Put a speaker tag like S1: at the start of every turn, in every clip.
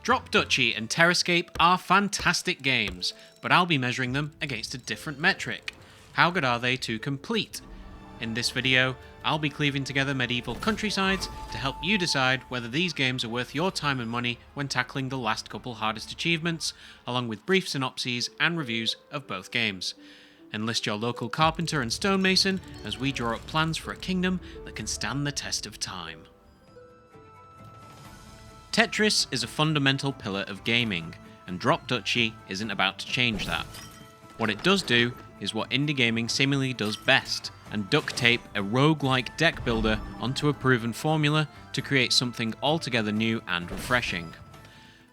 S1: Drop Duchy and Terrascape are fantastic games, but I'll be measuring them against a different metric. How good are they to complete? In this video, I'll be cleaving together medieval countrysides to help you decide whether these games are worth your time and money when tackling the last couple hardest achievements, along with brief synopses and reviews of both games. Enlist your local carpenter and stonemason as we draw up plans for a kingdom that can stand the test of time. Tetris is a fundamental pillar of gaming, and Drop Duchy isn't about to change that. What it does do is what indie gaming seemingly does best, and duct tape a roguelike deck builder onto a proven formula to create something altogether new and refreshing.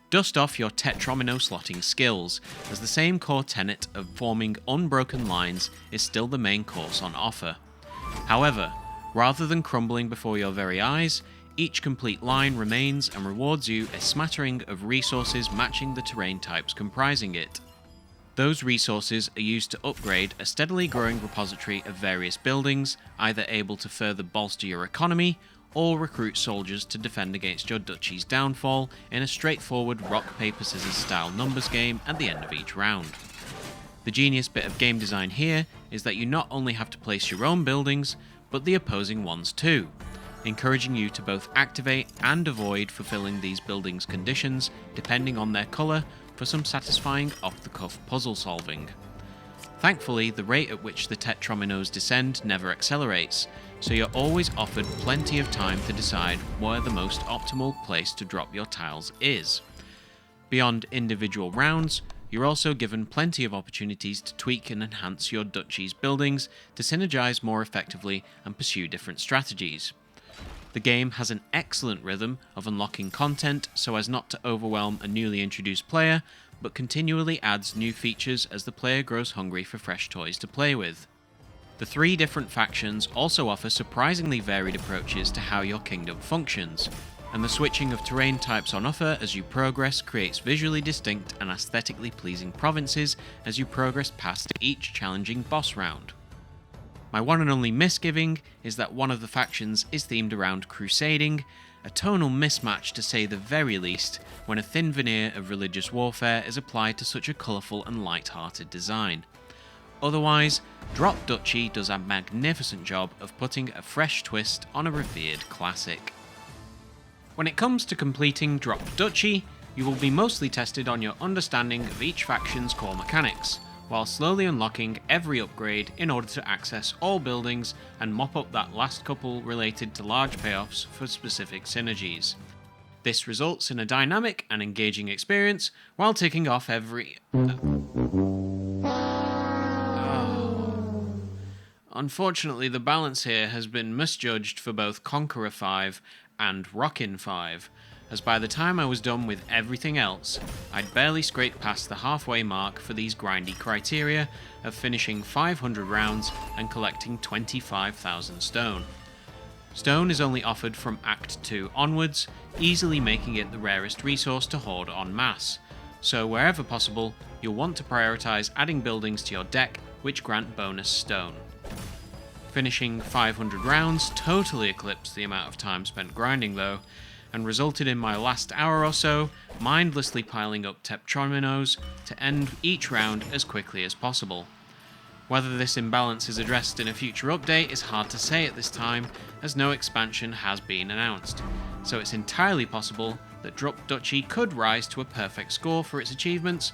S1: Dust off your tetromino slotting skills, as the same core tenet of forming unbroken lines is still the main course on offer. However, rather than crumbling before your very eyes, each complete line remains and rewards you a smattering of resources matching the terrain types comprising it. Those resources are used to upgrade a steadily growing repository of various buildings, either able to further bolster your economy, or recruit soldiers to defend against your duchy's downfall in a straightforward rock-paper-scissors style numbers game at the end of each round. The genius bit of game design here is that you not only have to place your own buildings, but the opposing ones too, encouraging you to both activate and avoid fulfilling these buildings' conditions depending on their colour for some satisfying off-the-cuff puzzle solving. Thankfully, the rate at which the tetrominos descend never accelerates, so you're always offered plenty of time to decide where the most optimal place to drop your tiles is. Beyond individual rounds, you're also given plenty of opportunities to tweak and enhance your duchy's buildings to synergize more effectively and pursue different strategies. The game has an excellent rhythm of unlocking content so as not to overwhelm a newly introduced player, but continually adds new features as the player grows hungry for fresh toys to play with. The three different factions also offer surprisingly varied approaches to how your kingdom functions, and the switching of terrain types on offer as you progress creates visually distinct and aesthetically pleasing provinces as you progress past each challenging boss round. My one and only misgiving is that one of the factions is themed around crusading, a tonal mismatch to say the very least when a thin veneer of religious warfare is applied to such a colourful and light-hearted design. Otherwise, Drop Duchy does a magnificent job of putting a fresh twist on a revered classic. When it comes to completing Drop Duchy, you will be mostly tested on your understanding of each faction's core mechanics, while slowly unlocking every upgrade in order to access all buildings and mop up that last couple related to large payoffs for specific synergies. This results in a dynamic and engaging experience while ticking off every... Unfortunately, the balance here has been misjudged for both Conqueror V and Rockin V, as by the time I was done with everything else, I'd barely scraped past the halfway mark for these grindy criteria of finishing 500 rounds and collecting 25,000 stone. Stone is only offered from Act 2 onwards, easily making it the rarest resource to hoard en masse, so wherever possible, you'll want to prioritise adding buildings to your deck which grant bonus stone. Finishing 500 rounds totally eclipsed the amount of time spent grinding though, and resulted in my last hour or so mindlessly piling up tetrominos to end each round as quickly as possible. Whether this imbalance is addressed in a future update is hard to say at this time, as no expansion has been announced, so it's entirely possible that Drop Duchy could rise to a perfect score for its achievements,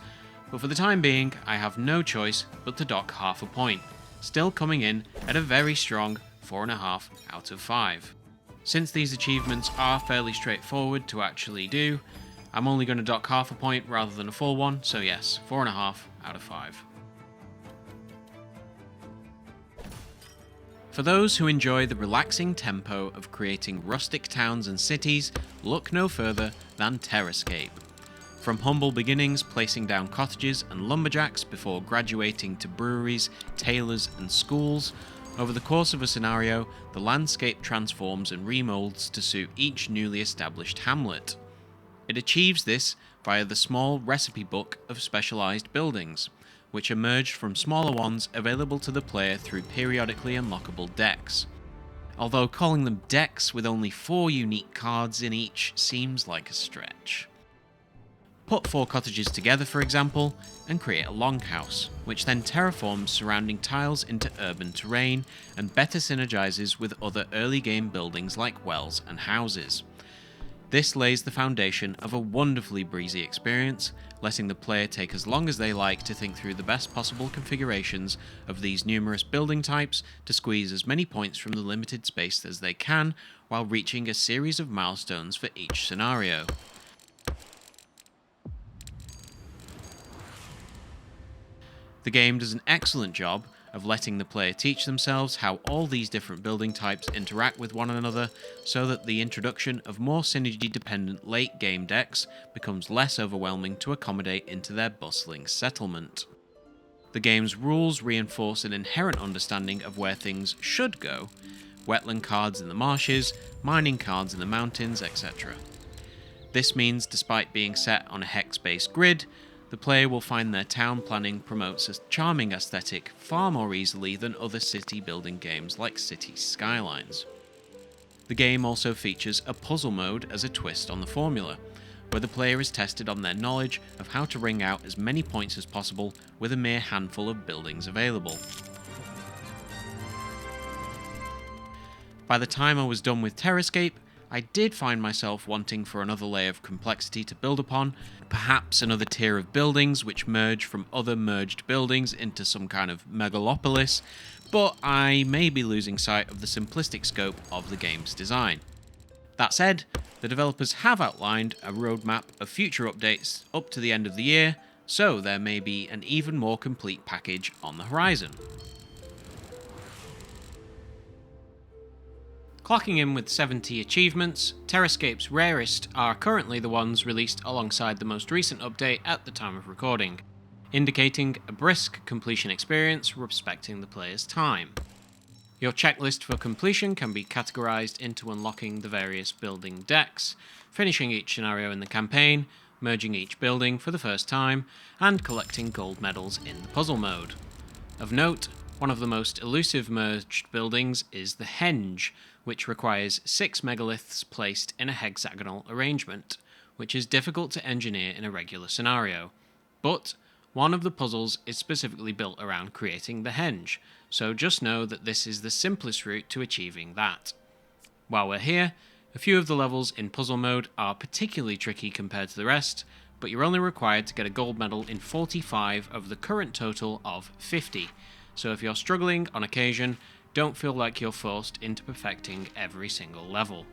S1: but for the time being I have no choice but to dock half a point, still coming in at a very strong 4.5 out of 5. Since these achievements are fairly straightforward to actually do, I'm only going to dock half a point rather than a full one, so yes, 4.5 out of 5. For those who enjoy the relaxing tempo of creating rustic towns and cities, look no further than Terrascape. From humble beginnings placing down cottages and lumberjacks before graduating to breweries, tailors and schools, over the course of a scenario, the landscape transforms and remolds to suit each newly established hamlet. It achieves this via the small recipe book of specialised buildings, which emerge from smaller ones available to the player through periodically unlockable decks. Although calling them decks with only 4 unique cards in each seems like a stretch. Put 4 cottages together, for example, and create a longhouse, which then terraforms surrounding tiles into urban terrain and better synergizes with other early game buildings like wells and houses. This lays the foundation of a wonderfully breezy experience, letting the player take as long as they like to think through the best possible configurations of these numerous building types to squeeze as many points from the limited space as they can, while reaching a series of milestones for each scenario. The game does an excellent job of letting the player teach themselves how all these different building types interact with one another, so that the introduction of more synergy-dependent late-game decks becomes less overwhelming to accommodate into their bustling settlement. The game's rules reinforce an inherent understanding of where things should go: wetland cards in the marshes, mining cards in the mountains, etc. This means, despite being set on a hex-based grid, the player will find their town planning promotes a charming aesthetic far more easily than other city building games like City Skylines. The game also features a puzzle mode as a twist on the formula, where the player is tested on their knowledge of how to wring out as many points as possible with a mere handful of buildings available. By the time I was done with Terrascape, I did find myself wanting for another layer of complexity to build upon, perhaps another tier of buildings which merge from other merged buildings into some kind of megalopolis, but I may be losing sight of the simplistic scope of the game's design. That said, the developers have outlined a roadmap of future updates up to the end of the year, so there may be an even more complete package on the horizon. Clocking in with 70 achievements, Terrascape's rarest are currently the ones released alongside the most recent update at the time of recording, indicating a brisk completion experience respecting the player's time. Your checklist for completion can be categorized into unlocking the various building decks, finishing each scenario in the campaign, merging each building for the first time, and collecting gold medals in the puzzle mode. Of note, one of the most elusive merged buildings is the Henge, which requires 6 megaliths placed in a hexagonal arrangement, which is difficult to engineer in a regular scenario. But one of the puzzles is specifically built around creating the Henge, so just know that this is the simplest route to achieving that. While we're here, a few of the levels in puzzle mode are particularly tricky compared to the rest, but you're only required to get a gold medal in 45 of the current total of 50, so if you're struggling on occasion, don't feel like you're forced into perfecting every single level.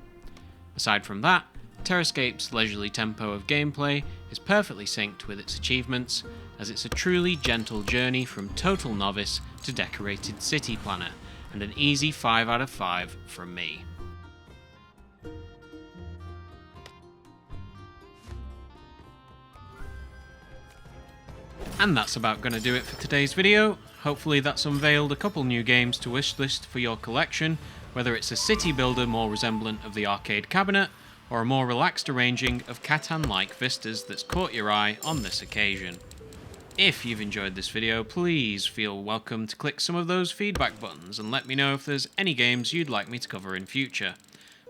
S1: Aside from that, Terrascape's leisurely tempo of gameplay is perfectly synced with its achievements, as it's a truly gentle journey from total novice to decorated city planner, and an easy 5 out of 5 from me. And that's about going to do it for today's video. Hopefully that's unveiled a couple new games to wishlist for your collection, whether it's a city builder more resemblant of the arcade cabinet, or a more relaxed arranging of Catan-like vistas that's caught your eye on this occasion. If you've enjoyed this video, please feel welcome to click some of those feedback buttons and let me know if there's any games you'd like me to cover in future.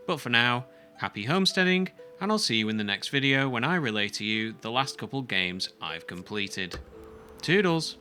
S1: But for now, happy homesteading, and I'll see you in the next video when I relay to you the last couple games I've completed. Toodles!